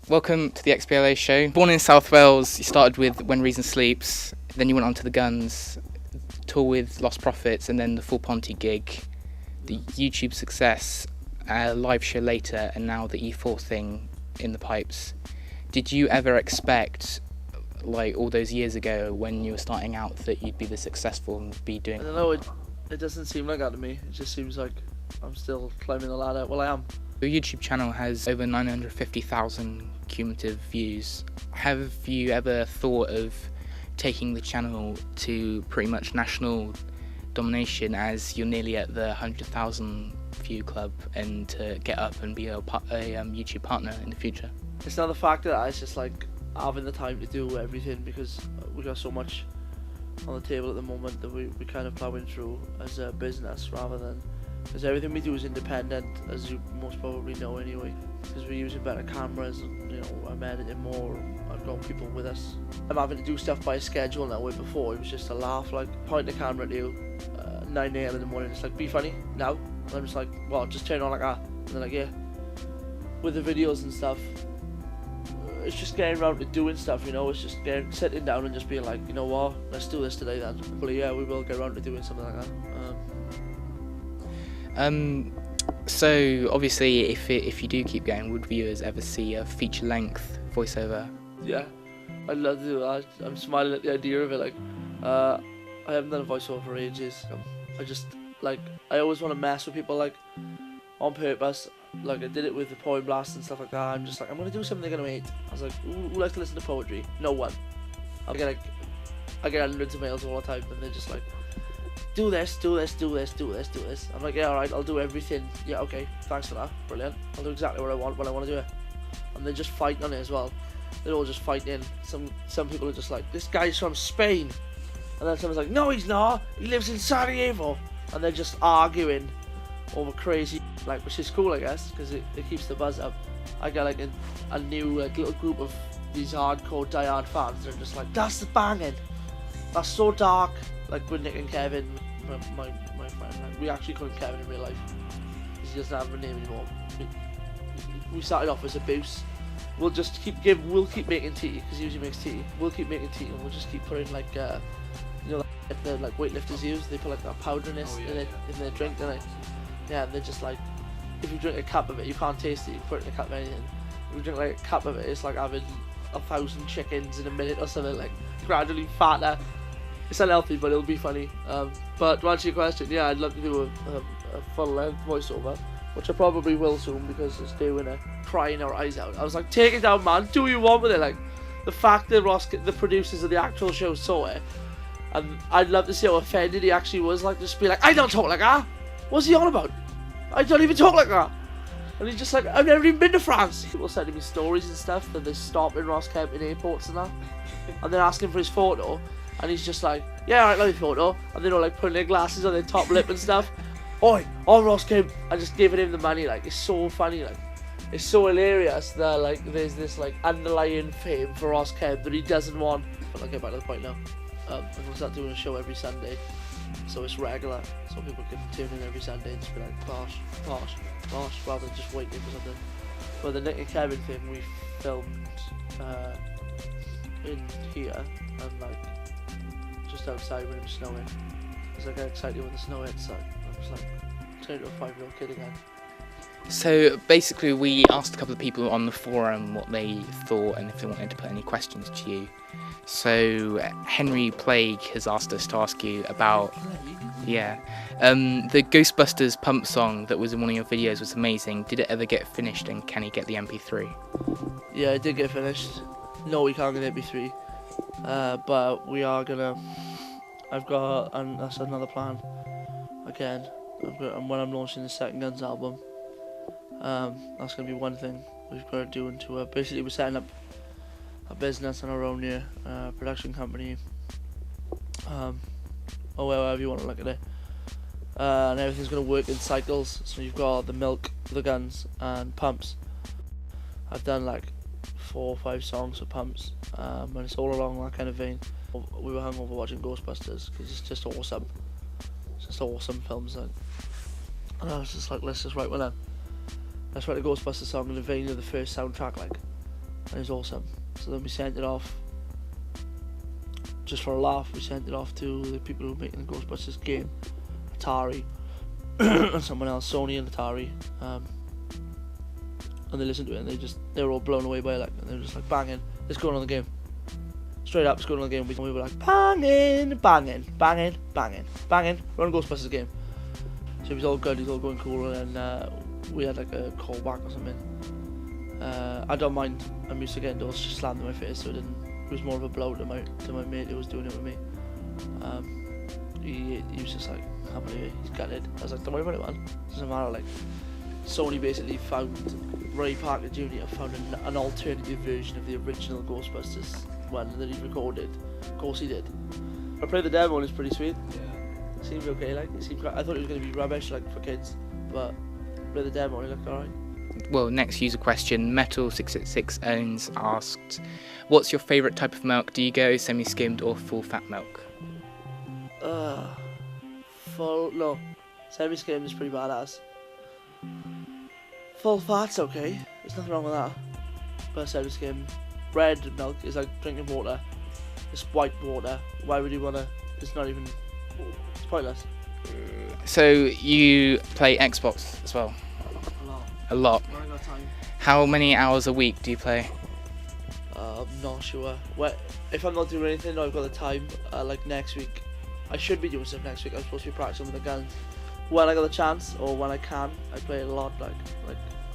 Welcome to the XBLA show. Born in South Wales, you started with When Reason Sleeps, then you went on to the Guns, tour with Lost Prophets, and then the Full Ponty gig, the YouTube success, a live show later, and now the E4 thing in the pipes. Did you ever expect, like all those years ago when you were starting out, that you'd be this successful and be doing... I don't know, it doesn't seem like that to me. It just seems like I'm still climbing the ladder. Well, I am. Your YouTube channel has over 950,000 cumulative views. Have you ever thought of taking the channel to pretty much national domination, as you're nearly at the 100,000 view club, and to get up and be a YouTube partner in the future? It's not the fact that it's just like having the time to do everything, because we got so much on the table at the moment that we kind of plowing through as a business, rather than, because everything we do is independent, as you most probably know anyway, because we're using better cameras and, you know, I'm editing more, I've got people with us. I'm having to do stuff by schedule now, where before it was just a laugh, like point the camera at you 9 AM in the morning, it's like, be funny now, and I'm just like, well, just turn on like that, and they're like, yeah. With the videos and stuff, it's just getting around to doing stuff, you know, it's just sitting down and just being like, you know what, let's do this today then. But yeah, we will get around to doing something like that. So obviously, if you do keep going, would viewers ever see a feature-length voiceover? Yeah, I'd love to do that. I'm smiling at the idea of it. Like, I haven't done a voiceover for ages. I just, like, I always want to mess with people, like, on purpose. Like, I did it with the Poem Blast and stuff like that. I'm just like, I'm gonna do something they're gonna hate. I was like, who likes to listen to poetry? No one. I get hundreds of mails all the time, and they're just like, do this, do this, do this, do this, do this. I'm like, yeah, alright, I'll do everything. Yeah, okay, thanks for that, brilliant. I'll do exactly what I want when I want to do it. And they're just fighting on it as well. They're all just fighting. Some people are just like, this guy's from Spain. And then someone's like, no, he's not. He lives in Sarajevo. And they're just arguing over crazy, like, which is cool, I guess, because it keeps the buzz up. I got like a new little group of these hardcore die-hard fans. They're just like, that's the banging. That's so dark. Like with Nick and Kevin, my friend, like, we actually call him Kevin in real life, because he doesn't have a name anymore. We started off as abuse. We'll just keep making tea, because he usually makes tea. We'll keep making tea, and we'll just keep putting like, you know, the like weightlifters use. They put like that powder in their drink, and yeah, they're just like, if you drink a cup of it, you can't taste it. You put it in a cup of anything. If you drink like a cup of it, it's like having 1,000 chickens in a minute or something, like gradually fatter. It's unhealthy, but it'll be funny. But to answer your question, yeah, I'd love to do a full-length voiceover, which I probably will soon, because it's doing a crying our eyes out. I was like, take it down, man. Do what you want with it. Like, the fact that the producers of the actual show saw it, and I'd love to see how offended he actually was. Like, just be like, I don't talk like that. What's he on about? I don't even talk like that. And he's just like, I've never even been to France. People sending me stories and stuff that they stop in Ross Kemp in airports and that, and then asking for his photo. And he's just like, yeah, alright, love your photo. And they're all like putting their glasses on their top lip and stuff. Oi, I'm Ross Kemp. And just giving him the money. Like, it's so funny. Like, it's so hilarious that, like, there's this, like, underlying fame for Ross Kemp that he doesn't want. But I'll get back to the point now. I'm going to start doing a show every Sunday, so it's regular. So people can tune in every Sunday and just be like, bosh, rather than just waiting for something. But the Nick and Kevin thing, we filmed in here, and, like, just outside when it was snowing, because I got excited when the snow hit, so I was like, turned into a 5-year-old kid again. So basically, we asked a couple of people on the forum what they thought and if they wanted to put any questions to you. So Henry Plague has asked us to ask you about, the Ghostbusters pump song that was in one of your videos was amazing. Did it ever get finished, and can he get the MP3? Yeah, it did get finished. No, we can't get MP3. But we are gonna. I've got, and that's another plan. Again, and when I'm launching the second Guns album, that's gonna be one thing we've got to do. Into basically, we're setting up a business on our own here, production company, or wherever you want to look at it, and everything's gonna work in cycles. So you've got the milk, the guns, and pumps. I've done like 4 or 5 songs for pumps, and it's all along that kind of vein. We were hungover watching Ghostbusters because it's just awesome. It's just awesome films, and I was just like, let's just write one down. Let's write a Ghostbusters song in the vein of the first soundtrack, like, and it was awesome. So then we sent it off, just for a laugh, we sent it off to the people who were making the Ghostbusters game, Atari, and someone else, Sony and Atari, and they listened to it and they were all blown away by it, like, and they were just like, banging, let's go on the game. Straight up, let's go on the game. We were like, banging, banging, banging, banging, banging, we're on a Ghostbusters game. So it was all good, it was all going cool, and we had like a callback or something. I don't mind, I'm used to getting doors just slammed in my face, so it was more of a blow to my mate who was doing it with me. He was just like, I can't believe it, he's gutted. I was like, don't worry about it, man, it doesn't matter. Like, Sony basically found, Ray Parker Jr. found an alternative version of the original Ghostbusters one that he recorded. Of course he did. I played the demo and it's pretty sweet. Yeah. Seemed okay, like, I thought it was going to be rubbish, like, for kids, but I played the demo and it looked alright. Well, next user question, Metal666 owns asked, what's your favourite type of milk? Do you go semi-skimmed or full fat milk? No, semi-skimmed is pretty badass. Full fat's okay, there's nothing wrong with that. But semi-skimmed, red milk is like drinking water. It's white water. Why would you wanna? It's not even. It's pointless. So you play Xbox as well? A lot. When I got time. How many hours a week do you play? I'm not sure. If I'm not doing anything, I've got the time. Like next week, I should be doing stuff next week. I'm supposed to be practicing with the guns. When I got the chance or when I can, I play it a lot. Like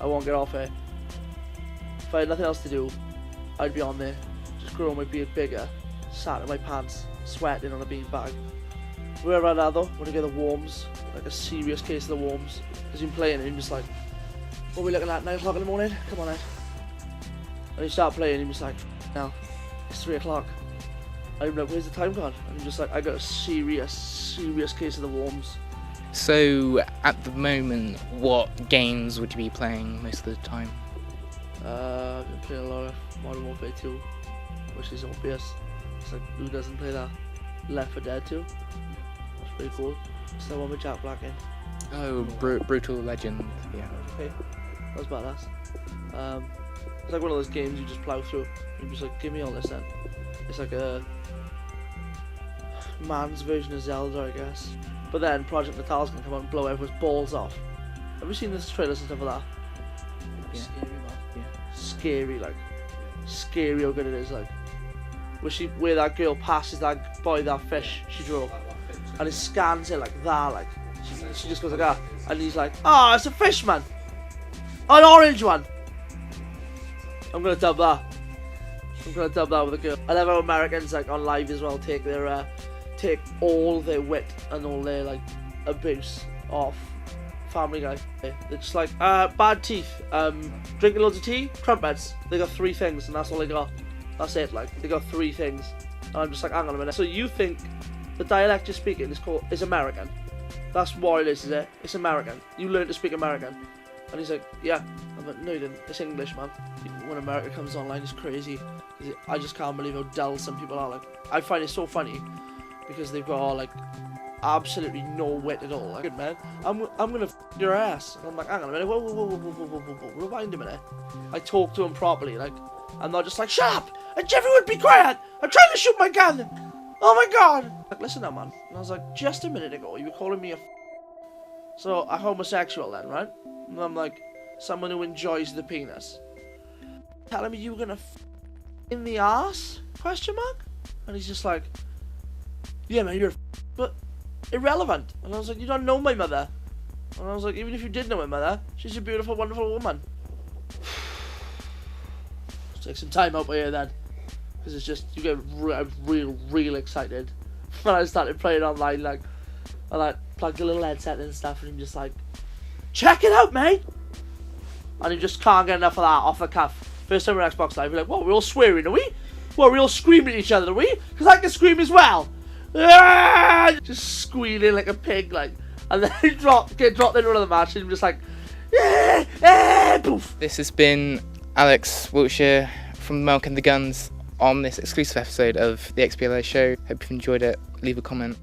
I won't get off it. If I had nothing else to do, I'd be on there, just growing my beard bigger, sat in my pants, sweating on a beanbag. Wherever I'd at though, when I get the worms, like a serious case of the worms, because you've been playing and you're just like, what are we looking at, 9 o'clock in the morning? Come on, Ed. And you start playing and you're just like, now, it's 3 o'clock. I'm like, where's the time gone? And I'm just like, I got a serious case of the worms. So, at the moment, what games would you be playing most of the time? I've been playing a lot of Modern Warfare 2, which is obvious. It's like, who doesn't play that? Left 4 Dead 2. That's pretty cool. It's the one with Jack Black in. Oh, Brutal Legend, yeah. Okay, that was badass. It's like one of those games you just plow through. You're just like, give me all this then. It's like a man's version of Zelda, I guess. But then Project Natal's gonna come out and blow everyone's balls off. Have you seen this trailers and stuff like that? Yeah. Scary, man. Yeah. Scary, like. Scary how good it is, like. Where that girl passes that boy, that fish she drew, and it scans it like that, like. She just goes like that, and he's like, "Ah, oh, it's a fish, man. An orange one." I'm gonna dub that. I'm gonna dub that with a girl. I love how Americans, like, on live as well, take all their wit and all their, like, abuse off Family Guy. They're just like, bad teeth, drinking loads of tea, crumpets. They got 3 things and that's all they got. That's it, like, they got 3 things. And I'm just like, hang on a minute. So you think the dialect you're speaking is American? That's what it is it? It's American. You learn to speak American. And he's like, yeah. I'm like, no you didn't, it's English, man. When America comes online, it's crazy. I just can't believe how dull some people are. Like, I find it so funny because they've got, like, absolutely no wit at all. Like, good man, I'm gonna f your ass. And I'm like, hang on a minute, whoa, rewind a minute. I talk to him properly, like, I'm not just like, shut up, and everyone be quiet, I'm trying to shoot my gun, oh my god. Like, listen now, man. And I was like, just a minute ago, you were calling me so a homosexual then, right? And I'm like, someone who enjoys the penis. Telling me you were gonna in the ass? Question mark? And he's just like, yeah man, you're but irrelevant. And I was like, you don't know my mother. And I was like, even if you did know my mother, she's a beautiful, wonderful woman. Let's take some time out here then, because it's just, you get real excited when I started playing online. Like, I like plugged a little headset and stuff, and I'm just like, check it out, mate. And you just can't get enough of that off the cuff. First time on Xbox Live, you're like, what, we're all swearing, are we? What, we're all screaming at each other, are we? Because I can scream as well. Just squealing like a pig, like, and then get dropped into another match, and I'm just like, poof. This has been Alex Wiltshire from Milk and the Guns on this exclusive episode of the XBLA show. Hope you've enjoyed it. Leave a comment.